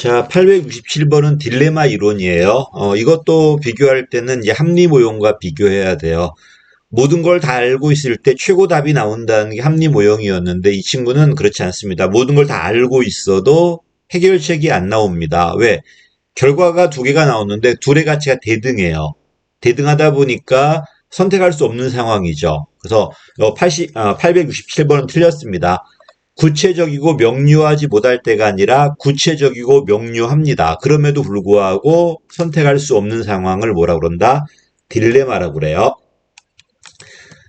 자, 867번은 딜레마 이론이에요. 이것도 비교할 때는 이제 합리 모형과 비교해야 돼요. 모든 걸 다 알고 있을 때 최고 답이 나온다는 게 합리 모형이었는데 이 친구는 그렇지 않습니다. 모든 걸 다 알고 있어도 해결책이 안 나옵니다. 왜? 결과가 두 개가 나오는데 둘의 가치가 대등해요. 대등하다 보니까 선택할 수 없는 상황이죠. 그래서 867번은 틀렸습니다. 구체적이고 명료하지 못할 때가 아니라 구체적이고 명료합니다. 그럼에도 불구하고 선택할 수 없는 상황을 뭐라 그런다? 딜레마라고 그래요.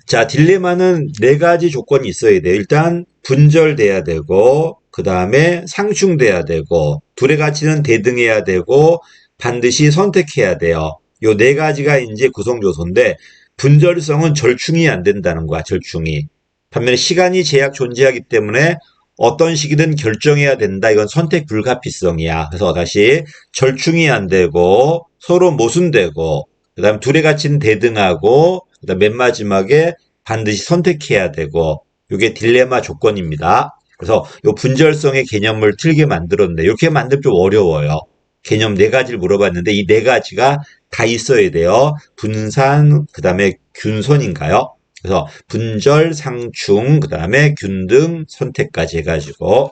자, 딜레마는 네 가지 조건이 있어야 돼요. 일단 분절돼야 되고, 그 다음에 상충돼야 되고, 둘의 가치는 대등해야 되고, 반드시 선택해야 돼요. 요 네 가지가 이제 구성 요소인데, 분절성은 절충이 안 된다는 거야, 절충이. 반면에 시간이 제약 존재하기 때문에 어떤 시기든 결정해야 된다. 이건 선택 불가피성이야. 그래서 다시 절충이 안 되고, 서로 모순되고, 그 다음 둘의 가치는 대등하고, 그다음 맨 마지막에 반드시 선택해야 되고 이게 딜레마 조건입니다. 그래서 요 분절성의 개념을 틀게 만들었는데 이렇게 만들면 좀 어려워요. 개념 네 가지를 물어봤는데 이 네 가지가 다 있어야 돼요. 분산 그다음에 균선인가요? 그래서 분절, 상충, 그다음에 균등, 선택까지 해가지고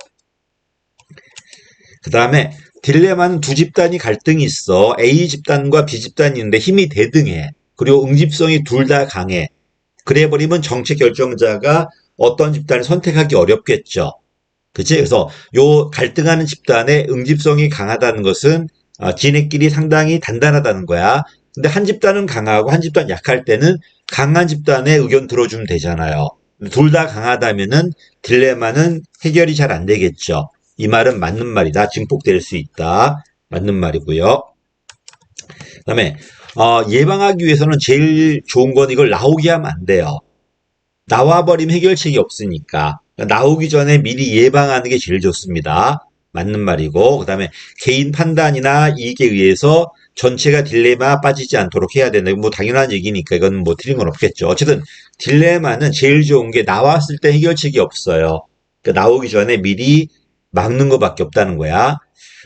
그다음에 딜레마는 두 집단이 갈등이 있어. A 집단과 B 집단이 있는데 힘이 대등해. 그리고 응집성이 둘 다 강해. 그래버리면 정책 결정자가 어떤 집단을 선택하기 어렵겠죠. 그치? 그래서 요 갈등하는 집단의 응집성이 강하다는 것은 지네끼리 상당히 단단하다는 거야. 근데 한 집단은 강하고 한 집단 약할 때는 강한 집단의 의견 들어주면 되잖아요. 둘 다 강하다면은 딜레마는 해결이 잘 안 되겠죠. 이 말은 맞는 말이다. 증폭될 수 있다. 맞는 말이고요. 그다음에 예방하기 위해서는 제일 좋은 건 이걸 나오게 하면 안 돼요. 나와버리면 해결책이 없으니까. 나오기 전에 미리 예방하는 게 제일 좋습니다. 맞는 말이고, 그 다음에 개인 판단이나 이익에 의해서 전체가 딜레마 빠지지 않도록 해야 된다. 뭐 당연한 얘기니까 이건 뭐 틀린 건 없겠죠. 어쨌든 딜레마는 제일 좋은 게 나왔을 때 해결책이 없어요. 그러니까 나오기 전에 미리 막는 것밖에 없다는 거야.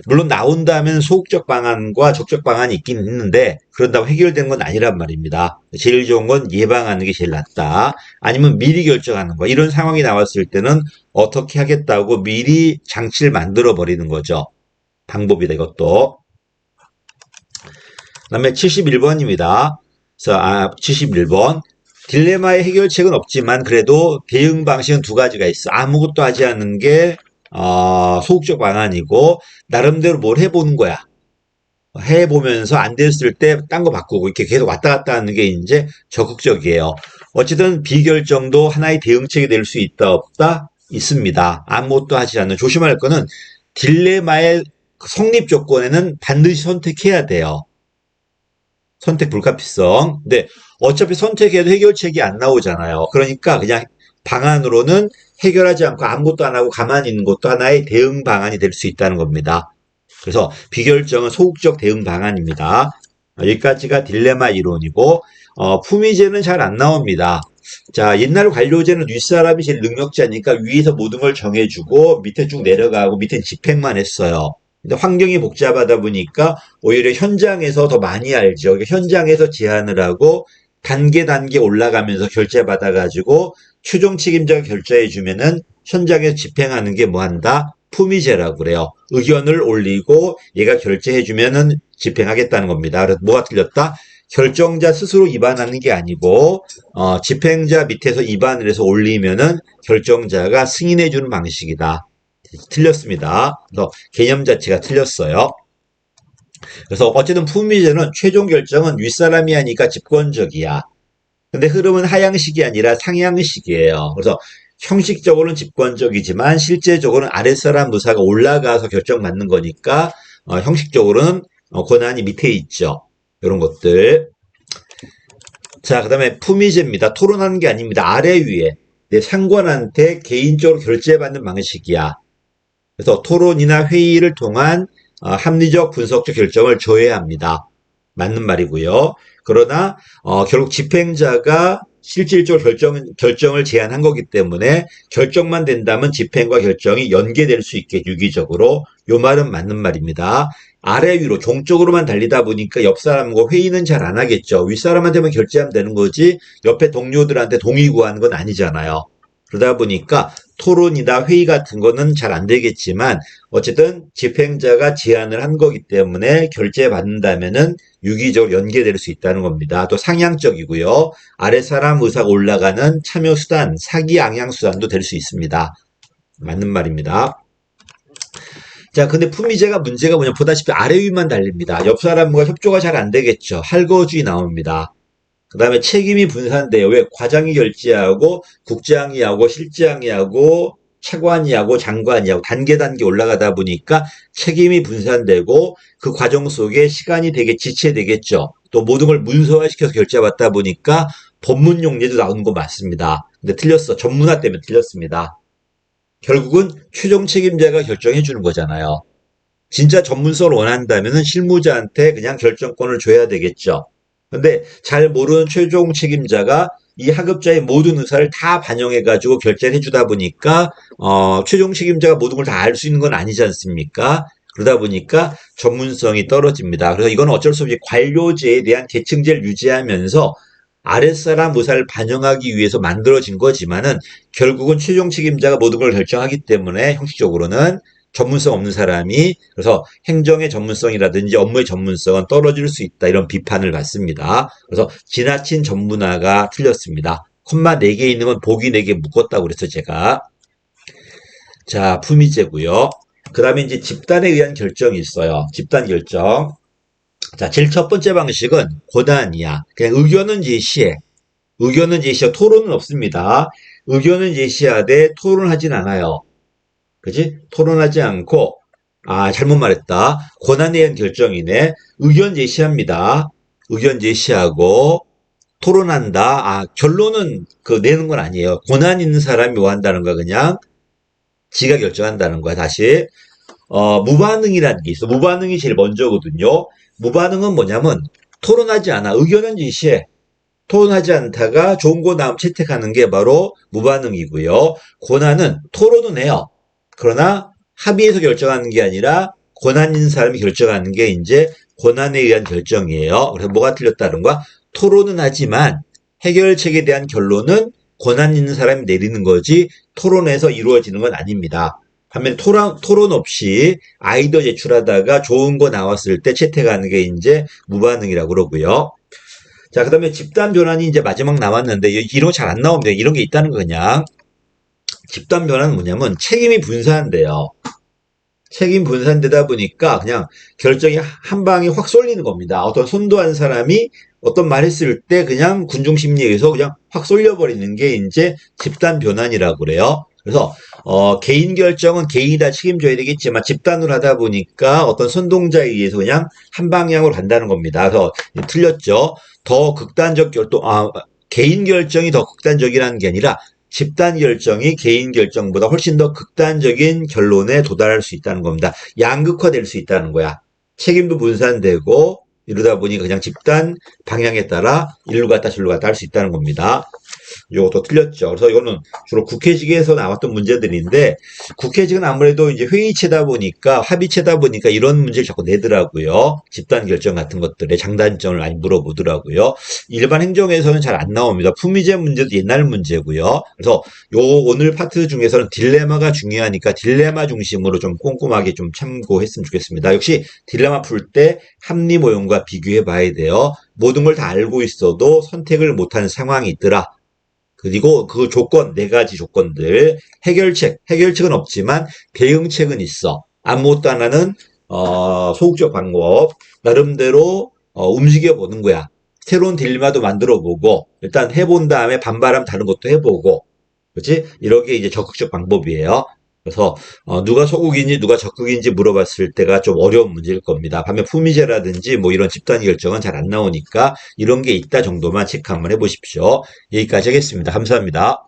물론 나온다면 소극적 방안과 적적 방안이 있긴 있는데 그런다고 해결된 건 아니란 말입니다. 제일 좋은 건 예방하는 게 제일 낫다. 아니면 미리 결정하는 거. 이런 상황이 나왔을 때는 어떻게 하겠다고 미리 장치를 만들어 버리는 거죠. 방법이다 이것도. 그다음에 71번입니다. 71번. 딜레마의 해결책은 없지만 그래도 대응 방식은 두 가지가 있어. 아무것도 하지 않는 게 소극적 방안이고 나름대로 뭘 해보는 거야. 해보면서 안 됐을 때 딴 거 바꾸고 이렇게 계속 왔다 갔다 하는 게 이제 적극적이에요. 어쨌든 비결정도 하나의 대응책이 될 수 있다 없다? 있습니다. 아무것도 하지 않는 조심할 거는 딜레마의 성립 조건에는 반드시 선택해야 돼요. 선택 불가피성. 근데 어차피 선택해도 해결책이 안 나오잖아요. 그러니까 그냥 방안으로는 해결하지 않고 아무것도 안 하고 가만히 있는 것도 하나의 대응 방안이 될 수 있다는 겁니다. 그래서 비결정은 소극적 대응 방안입니다. 여기까지가 딜레마 이론이고 품위제는 잘 안 나옵니다. 자, 옛날 관료제는 윗사람이 제일 능력자니까 위에서 모든 걸 정해주고 밑에 쭉 내려가고 밑에 집행만 했어요. 근데 환경이 복잡하다 보니까 오히려 현장에서 더 많이 알죠. 현장에서 제안을 하고 단계 단계 올라가면서 결제받아가지고 최종 책임자가 결제해주면은 현장에서 집행하는 게 뭐 한다? 품위제라고 그래요. 의견을 올리고 얘가 결제해주면은 집행하겠다는 겁니다. 그래서 뭐가 틀렸다? 결정자 스스로 입안하는 게 아니고 집행자 밑에서 입안을 해서 올리면은 결정자가 승인해주는 방식이다. 틀렸습니다. 그래서 개념 자체가 틀렸어요. 그래서 어쨌든 품위제는 최종 결정은 윗사람이 하니까 집권적이야. 근데 흐름은 하향식이 아니라 상향식이에요. 그래서 형식적으로는 집권적이지만 실제적으로는 아랫사람 노사가 올라가서 결정받는 거니까 형식적으로는 권한이 밑에 있죠. 이런 것들. 자, 그 다음에 품위제입니다. 토론하는 게 아닙니다. 아래 위에 내 상관한테 개인적으로 결제받는 방식이야. 그래서 토론이나 회의를 통한 합리적 분석적 결정을 줘야 합니다. 맞는 말이고요. 그러나 결국 집행자가 실질적으로 결정을 제한한 거기 때문에 결정만 된다면 집행과 결정이 연계될 수 있게 유기적으로 요 말은 맞는 말입니다. 아래 위로 종적으로만 달리다 보니까 옆 사람과 회의는 잘 안 하겠죠. 윗사람한테만 결제하면 되는 거지 옆에 동료들한테 동의 구하는 건 아니잖아요. 그러다 보니까 토론이나 회의 같은 거는 잘 안 되겠지만 어쨌든 집행자가 제안을 한 거기 때문에 결제받는다면은 유기적으로 연계될 수 있다는 겁니다. 또 상향적이고요. 아랫사람 의사가 올라가는 참여수단, 사기양양수단도 될 수 있습니다. 맞는 말입니다. 자, 근데 품위제가 문제가 뭐냐, 보다시피 아래 위만 달립니다. 옆 사람과 협조가 잘 안 되겠죠. 할거주의 나옵니다. 그 다음에 책임이 분산돼요. 왜? 과장이 결제하고, 국장이 하고, 실장이 하고, 차관이 하고, 장관이 하고, 단계 올라가다 보니까 책임이 분산되고, 그 과정 속에 시간이 되게 지체되겠죠. 또 모든 걸 문서화시켜서 결제받다 보니까 법문 용례도 나오는 거 맞습니다. 근데 틀렸어. 전문화 때문에 틀렸습니다. 결국은 최종 책임자가 결정해 주는 거잖아요. 진짜 전문성을 원한다면 실무자한테 그냥 결정권을 줘야 되겠죠. 근데 잘 모르는 최종 책임자가 이 하급자의 모든 의사를 다 반영해가지고 결제를 해주다 보니까 최종 책임자가 모든 걸 다 알 수 있는 건 아니지 않습니까? 그러다 보니까 전문성이 떨어집니다. 그래서 이건 어쩔 수 없이 관료제에 대한 계층제를 유지하면서 아랫사람 의사를 반영하기 위해서 만들어진 거지만은 결국은 최종 책임자가 모든 걸 결정하기 때문에 형식적으로는 전문성 없는 사람이 그래서 행정의 전문성이라든지 업무의 전문성은 떨어질 수 있다 이런 비판을 받습니다. 그래서 지나친 전문화가 틀렸습니다. 콤마 4개 있는 건 보기 4개 묶었다고 그래서 제가 자 품위제고요. 그 다음에 이제 집단에 의한 결정이 있어요. 집단 결정. 자, 제일 첫 번째 방식은 고단이야. 그냥 의견은 제시해. 의견은 제시해. 토론은 없습니다. 의견은 제시하되 토론하진 않아요. 그지? 토론하지 않고, 잘못 말했다. 권한에 의한 결정이네. 의견 제시합니다. 의견 제시하고, 토론한다. 결론은 내는 건 아니에요. 권한 있는 사람이 뭐 한다는 거야, 그냥. 지가 결정한다는 거야, 다시. 무반응이라는 게 있어. 무반응이 제일 먼저거든요. 무반응은 뭐냐면, 토론하지 않아. 의견은 제시해. 토론하지 않다가 좋은 거 나오면 채택하는 게 바로 무반응이고요. 권한은 토론은 해요. 그러나 합의해서 결정하는 게 아니라 권한 있는 사람이 결정하는 게 이제 권한에 의한 결정이에요. 그래서 뭐가 틀렸다는 거야? 토론은 하지만 해결책에 대한 결론은 권한 있는 사람이 내리는 거지 토론에서 이루어지는 건 아닙니다. 반면에 토론 없이 아이디어 제출하다가 좋은 거 나왔을 때 채택하는 게 이제 무반응이라고 그러고요. 자, 그 다음에 집단 변환이 이제 마지막 남았는데 이런 거 잘 안 나옵니다. 이런 게 있다는 거 그냥. 집단 변화는 뭐냐면 책임이 분산돼요. 책임 분산되다 보니까 그냥 결정이 한 방에 확 쏠리는 겁니다. 어떤 선도한 사람이 어떤 말 했을 때 그냥 군중 심리에 의해서 그냥 확 쏠려버리는 게 이제 집단 변환이라고 그래요. 그래서 개인 결정은 개인이 다 책임져야 되겠지만 집단으로 하다 보니까 어떤 선동자에 의해서 그냥 한 방향으로 간다는 겁니다. 그래서 틀렸죠. 더 극단적 개인 결정이 더 극단적이라는 게 아니라 집단 결정이 개인 결정보다 훨씬 더 극단적인 결론에 도달할 수 있다는 겁니다. 양극화될 수 있다는 거야. 책임도 분산되고 이러다 보니 그냥 집단 방향에 따라 일로 갔다 저로 갔다 할 수 있다는 겁니다. 이것도 틀렸죠. 그래서 이거는 주로 국회직에서 나왔던 문제들인데 국회직은 아무래도 이제 회의체다 보니까 합의체다 보니까 이런 문제를 자꾸 내더라고요. 집단 결정 같은 것들의 장단점을 많이 물어보더라고요. 일반 행정에서는 잘 안 나옵니다. 품위제 문제도 옛날 문제고요. 그래서 요 오늘 파트 중에서는 딜레마가 중요하니까 딜레마 중심으로 좀 꼼꼼하게 좀 참고했으면 좋겠습니다. 역시 딜레마 풀 때 합리 모형과 비교해 봐야 돼요. 모든 걸 다 알고 있어도 선택을 못하는 상황이 있더라. 그리고 그 조건, 4가지 조건들. 해결책은 없지만 대응책은 있어. 아무것도 안 하는, 소극적 방법. 나름대로, 움직여 보는 거야. 새로운 딜레마도 만들어 보고, 일단 해본 다음에 반발하면 다른 것도 해보고, 그렇지? 이런 게 이제 적극적 방법이에요. 그래서 누가 소극인지 누가 적극인지 물어봤을 때가 좀 어려운 문제일 겁니다. 반면 품위제라든지 뭐 이런 집단 결정은 잘 안 나오니까 이런 게 있다 정도만 체크 한번 해보십시오. 여기까지 하겠습니다. 감사합니다.